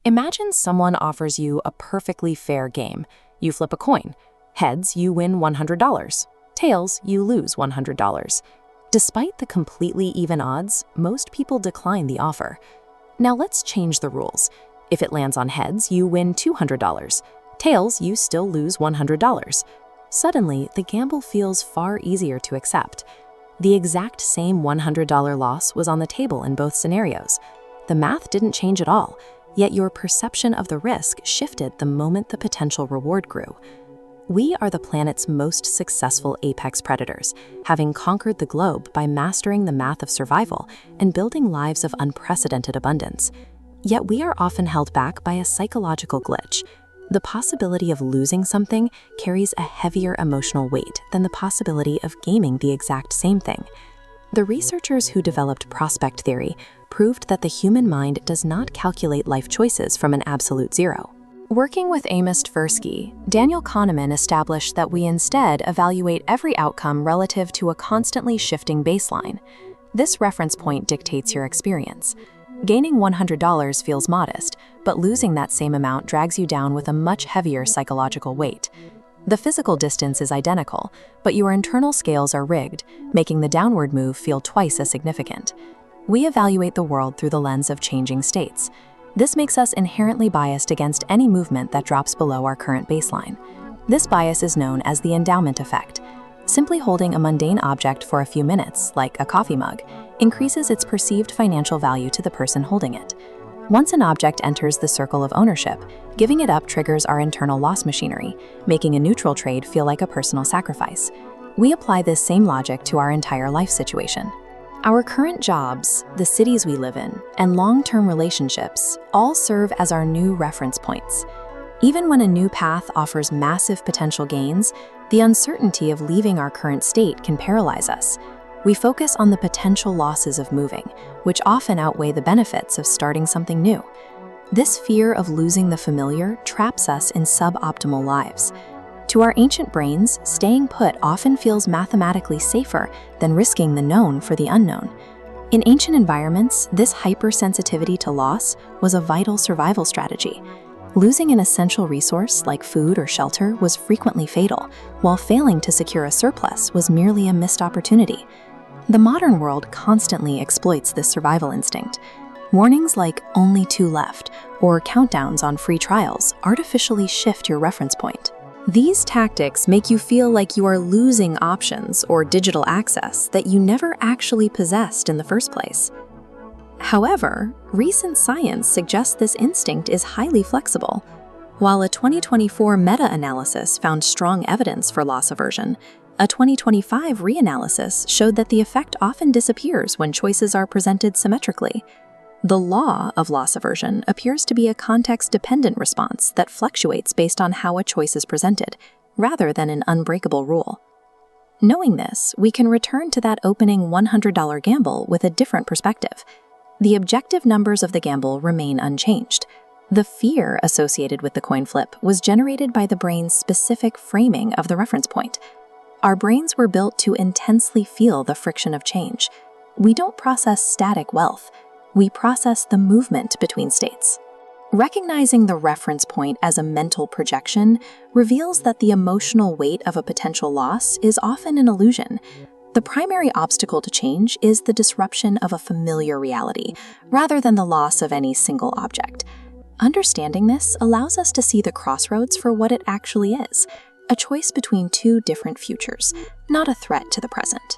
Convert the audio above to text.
Imagine someone offers you a perfectly fair game. You flip a coin. Heads, you win $100. Tails, you lose $100. Despite the completely even odds, most people decline the offer. Now let's change the rules. If it lands on heads, you win $200. Tails, you still lose $100. Suddenly, the gamble feels far easier to accept. The exact same $100 loss was on the table in both scenarios. The math didn't change at all, yet your perception of the risk shifted the moment the potential reward grew. We are the planet's most successful apex predators, having conquered the globe by mastering the math of survival and building lives of unprecedented abundance. Yet we are often held back by a psychological glitch. The possibility of losing something carries a heavier emotional weight than the possibility of gaining the exact same thing. The researchers who developed prospect theory proved that the human mind does not calculate life choices from an absolute zero. Working with Kahneman Tversky, Daniel Kahneman established that we instead evaluate every outcome relative to a constantly shifting baseline. This reference point dictates your experience. Gaining $100 feels modest, but losing that same amount drags you down with a much heavier psychological weight. The physical distance is identical, but your internal scales are rigged, making the downward move feel twice as significant. We evaluate the world through the lens of changing states. This makes us inherently biased against any movement that drops below our current baseline. This bias is known as the endowment effect. Simply holding a mundane object for a few minutes, like a coffee mug, increases its perceived financial value to the person holding it. Once an object enters the circle of ownership, giving it up triggers our internal loss machinery, making a neutral trade feel like a personal sacrifice. We apply this same logic to our entire life situation. Our current jobs, the cities we live in, and long-term relationships all serve as our new reference points. Even when a new path offers massive potential gains, the uncertainty of leaving our current state can paralyze us. We focus on the potential losses of moving, which often outweigh the benefits of starting something new. This fear of losing the familiar traps us in suboptimal lives. To our ancient brains, staying put often feels mathematically safer than risking the known for the unknown. In ancient environments, this hypersensitivity to loss was a vital survival strategy. Losing an essential resource like food or shelter was frequently fatal, while failing to secure a surplus was merely a missed opportunity. The modern world constantly exploits this survival instinct. Warnings like "only two left" or countdowns on free trials artificially shift your reference point. These tactics make you feel like you are losing options or digital access that you never actually possessed in the first place. However, recent science suggests this instinct is highly flexible. While a 2024 meta-analysis found strong evidence for loss aversion, a 2025 reanalysis showed that the effect often disappears when choices are presented symmetrically. The law of loss aversion appears to be a context-dependent response that fluctuates based on how a choice is presented, rather than an unbreakable rule. Knowing this, we can return to that opening $100 gamble with a different perspective. The objective numbers of the gamble remain unchanged. The fear associated with the coin flip was generated by the brain's specific framing of the reference point. Our brains were built to intensely feel the friction of change. We don't process static wealth. We process the movement between states. Recognizing the reference point as a mental projection reveals that the emotional weight of a potential loss is often an illusion. The primary obstacle to change is the disruption of a familiar reality, rather than the loss of any single object. Understanding this allows us to see the crossroads for what it actually is, a choice between two different futures, not a threat to the present.